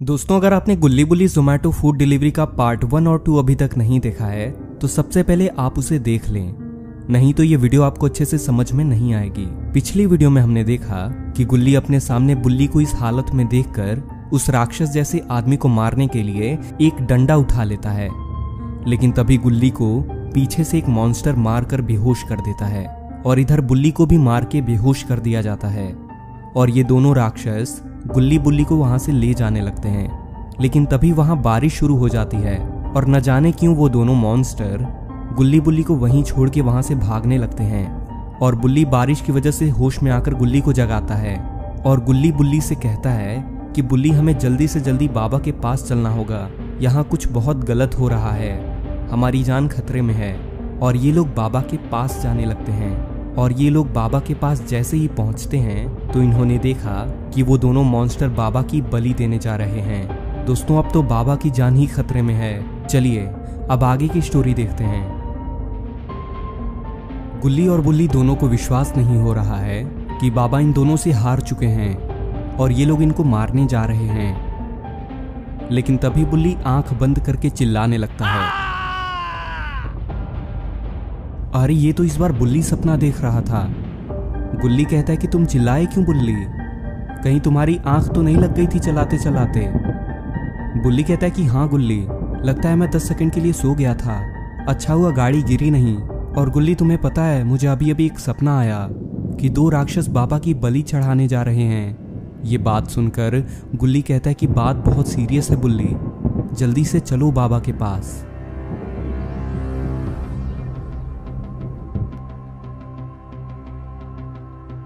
दोस्तों, अगर आपने गुल्ली बुल्ली जोमैटो फूड डिलीवरी का पार्ट 1 और 2 अभी तक नहीं देखा है तो सबसे पहले आप उसे देख लें, नहीं तो ये वीडियो आपको अच्छे से समझ में नहीं आएगी। पिछली वीडियो में हमने देखा कि गुल्ली अपने सामने बुल्ली को इस हालत में देखकर उस राक्षस जैसे आदमी को मारने के लिए एक डंडा उठा लेता है, लेकिन तभी गुल्ली को पीछे से एक मॉन्स्टर मारकर बेहोश कर देता है और इधर बुल्ली को भी मार के बेहोश कर दिया जाता है। और ये दोनों राक्षस गुल्ली बुल्ली को वहां से ले जाने लगते हैं, लेकिन तभी वहां बारिश शुरू हो जाती है और न जाने क्यों वो दोनों मॉन्स्टर गुल्ली बुल्ली को वहीं छोड़ के वहां से भागने लगते हैं। और बुल्ली बारिश की वजह से होश में आकर गुल्ली को जगाता है और गुल्ली बुल्ली से कहता है कि बुल्ली, हमें जल्दी से जल्दी बाबा के पास चलना होगा, यहाँ कुछ बहुत गलत हो रहा है, हमारी जान खतरे में है। और ये लोग बाबा के पास जाने लगते हैं और ये लोग बाबा के पास जैसे ही पहुंचते हैं तो इन्होंने देखा कि वो दोनों मॉन्स्टर बाबा की बलि देने जा रहे हैं। दोस्तों, अब तो बाबा की जान ही खतरे में है। चलिए अब आगे की स्टोरी देखते हैं। गुल्ली और बुल्ली दोनों को विश्वास नहीं हो रहा है कि बाबा इन दोनों से हार चुके हैं और ये लोग इनको मारने जा रहे हैं। लेकिन तभी बुल्ली आंख बंद करके चिल्लाने लगता है, अरे ये तो इस बार बुल्ली सपना देख रहा था। गुल्ली कहता है कि तुम चिल्लाए क्यों बुल्ली, कहीं तुम्हारी आंख तो नहीं लग गई थी चलाते चलाते। बुल्ली कहता है कि हाँ गुल्ली, लगता है मैं 10 सेकंड के लिए सो गया था, अच्छा हुआ गाड़ी गिरी नहीं। और गुल्ली, तुम्हें पता है मुझे अभी अभी एक सपना आया कि 2 राक्षस बाबा की बलि चढ़ाने जा रहे हैं। ये बात सुनकर गुल्ली कहता है कि बात बहुत सीरियस है बुल्ली, जल्दी से चलो बाबा के पास।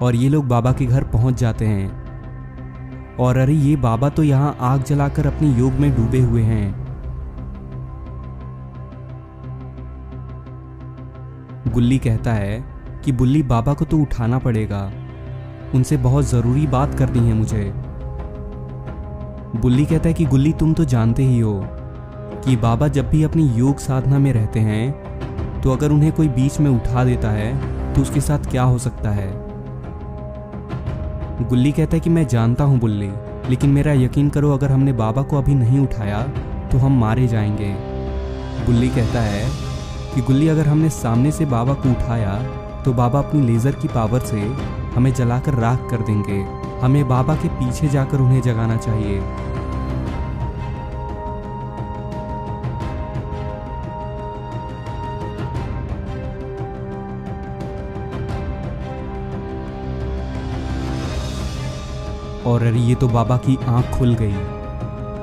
और ये लोग बाबा के घर पहुंच जाते हैं और अरे ये बाबा तो यहां आग जलाकर अपने योग में डूबे हुए हैं। गुल्ली कहता है कि बुल्ली, बाबा को तो उठाना पड़ेगा, उनसे बहुत जरूरी बात करनी है मुझे। बुल्ली कहता है कि गुल्ली, तुम तो जानते ही हो कि बाबा जब भी अपनी योग साधना में रहते हैं तो अगर उन्हें कोई बीच में उठा देता है तो उसके साथ क्या हो सकता है। गुल्ली कहता है कि मैं जानता हूं बुल्ली, लेकिन मेरा यकीन करो, अगर हमने बाबा को अभी नहीं उठाया तो हम मारे जाएंगे। बुल्ली कहता है कि गुल्ली, अगर हमने सामने से बाबा को उठाया तो बाबा अपनी लेज़र की पावर से हमें जलाकर राख कर देंगे, हमें बाबा के पीछे जाकर उन्हें जगाना चाहिए। और अरे ये तो बाबा की आंख खुल गई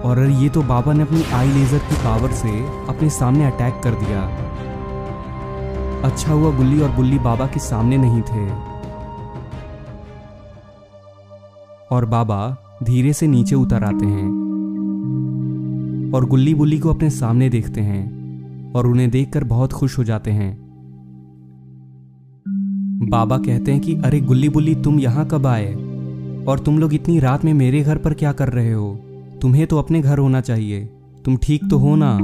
और अरे ये तो बाबा ने अपनी आई लेजर की पावर से अपने सामने अटैक कर दिया। अच्छा हुआ गुल्ली और बुल्ली बाबा के सामने नहीं थे। और बाबा धीरे से नीचे उतर आते हैं और गुल्ली बुल्ली को अपने सामने देखते हैं और उन्हें देखकर बहुत खुश हो जाते हैं। बाबा कहते हैं कि अरे गुल्ली बुल्ली, तुम यहां कब आए और तुम लोग इतनी रात में मेरे घर पर क्या कर रहे हो, तुम्हें तो अपने घर होना चाहिए, तुम ठीक तो हो ना।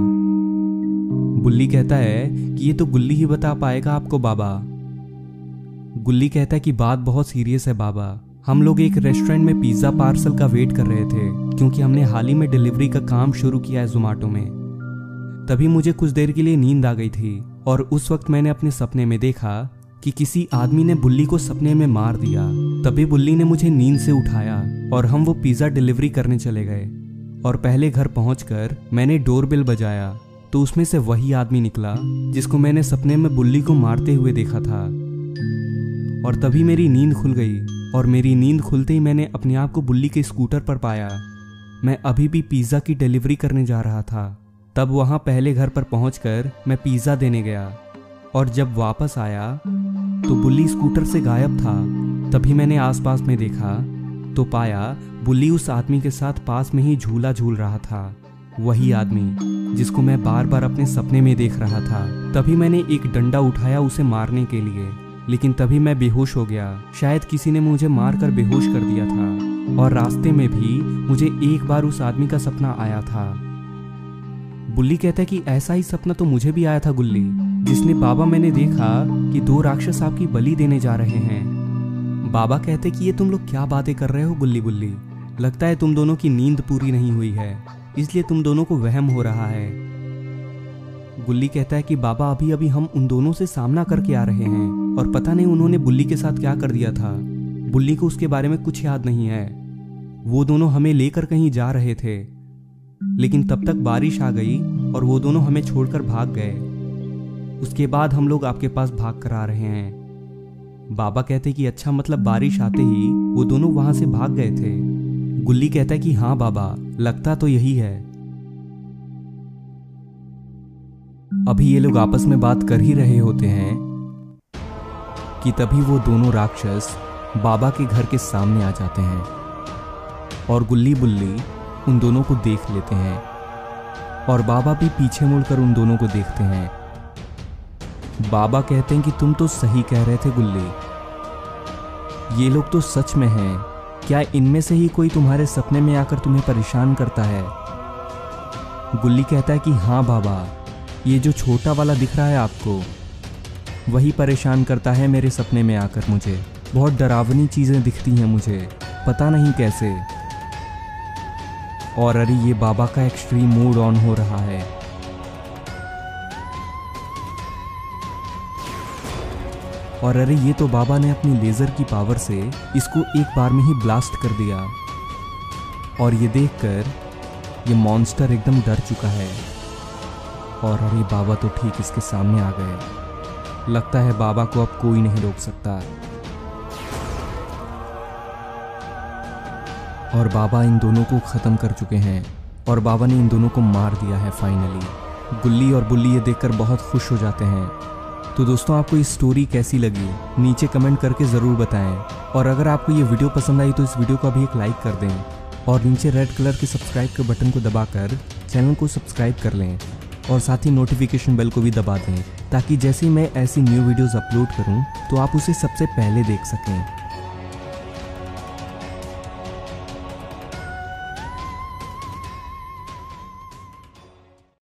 बुल्ली कहता है कि ये तो गुल्ली ही बता पाएगा आपको बाबा। गुल्ली कहता है कि बात बहुत सीरियस है बाबा, हम लोग एक रेस्टोरेंट में पिज्ज़ा पार्सल का वेट कर रहे थे क्योंकि हमने हाल ही में डिलीवरी का काम शुरू किया है जोमैटो में। तभी मुझे कुछ देर के लिए नींद आ गई थी और उस वक्त मैंने अपने सपने में देखा कि किसी आदमी ने बुल्ली को सपने में मार दिया। तभी बुल्ली ने मुझे नींद से उठाया और हम वो पिज्ज़ा डिलीवरी करने चले गए। और पहले घर पहुंचकर मैंने डोरबेल बजाया तो उसमें से वही आदमी निकला जिसको मैंने सपने में बुल्ली को मारते हुए देखा था। और तभी मेरी नींद खुल गई और मेरी नींद खुलते ही मैंने अपने आप को बुल्ली के स्कूटर पर पाया। मैं अभी भी पिज्ज़ा की डिलीवरी करने जा रहा था। तब वहां पहले घर पर पहुंचकर मैं पिज्ज़ा देने गया और जब वापस आया तो बुल्ली स्कूटर से गायब था। तभी मैंने आसपास में देखा तो पाया बुल्ली उस आदमी के साथ पास में ही झूला झूल रहा था, वही आदमी जिसको मैं बार बार अपने सपने में देख रहा था। तभी मैंने एक डंडा उठाया उसे मारने के लिए, लेकिन तभी मैं बेहोश हो गया। शायद किसी ने मुझे मारकर बेहोश कर दिया था और रास्ते में भी मुझे एक बार उस आदमी का सपना आया था। बुल्ली कहता है कि ऐसा ही सपना तो मुझे भी आया था गुल्ली, जिसने बाबा, मैंने देखा कि 2 राक्षस आपकी बलि देने जा रहे हैं। बाबा कहते कि ये तुम लोग क्या बातें कर रहे हो गुल्ली बुल्ली, लगता है तुम दोनों की नींद पूरी नहीं हुई है, इसलिए तुम दोनों को वहम हो रहा है। गुल्ली कहता है कि बाबा अभी अभी हम उन दोनों से सामना करके आ रहे हैं और पता नहीं उन्होंने बुल्ली के साथ क्या कर दिया था। बुल्ली को उसके बारे में कुछ याद नहीं है। वो दोनों हमें लेकर कहीं जा रहे थे, लेकिन तब तक बारिश आ गई और वो दोनों हमें छोड़कर भाग गए। उसके बाद हम लोग आपके पास भाग कर आ रहे हैं। बाबा कहते कि अच्छा, मतलब बारिश आते ही वो दोनों वहां से भाग गए थे। गुल्ली कहता है कि हाँ बाबा, लगता तो यही है। अभी ये लोग आपस में बात कर ही रहे होते हैं कि तभी वो दोनों राक्षस बाबा के घर के सामने आ जाते हैं और गुल्ली बुल्ली उन दोनों को देख लेते हैं और बाबा भी पीछे मुड़कर उन दोनों को देखते हैं। बाबा कहते हैं कि तुम तो सही कह रहे थे गुल्ली, ये लोग तो सच में हैं। क्या इनमें से ही कोई तुम्हारे सपने में आकर तुम्हें परेशान करता है? गुल्ली कहता है कि हाँ बाबा, ये जो छोटा वाला दिख रहा है आपको, वही परेशान करता है मेरे सपने में आकर। मुझे बहुत डरावनी चीजें दिखती हैं मुझे, पता नहीं कैसे। और अरे ये बाबा का एक्सट्रीम मूड ऑन हो रहा है। और अरे ये तो बाबा ने अपनी लेजर की पावर से इसको एक बार में ही ब्लास्ट कर दिया। और ये देखकर ये मॉन्स्टर एकदम डर चुका है। और अरे बाबा तो ठीक इसके सामने आ गए। लगता है बाबा को अब कोई नहीं रोक सकता। और बाबा इन दोनों को ख़त्म कर चुके हैं और बाबा ने इन दोनों को मार दिया है फाइनली। गुल्ली और बुल्ली ये देखकर बहुत खुश हो जाते हैं। तो दोस्तों, आपको ये स्टोरी कैसी लगी नीचे कमेंट करके ज़रूर बताएं। और अगर आपको ये वीडियो पसंद आई तो इस वीडियो को भी एक लाइक कर दें और नीचे रेड कलर के सब्सक्राइब के बटन को दबाकर चैनल को सब्सक्राइब कर लें और साथ ही नोटिफिकेशन बेल को भी दबा दें, ताकि जैसे ही मैं ऐसी न्यू वीडियोज़ अपलोड करूँ तो आप उसे सबसे पहले देख सकें।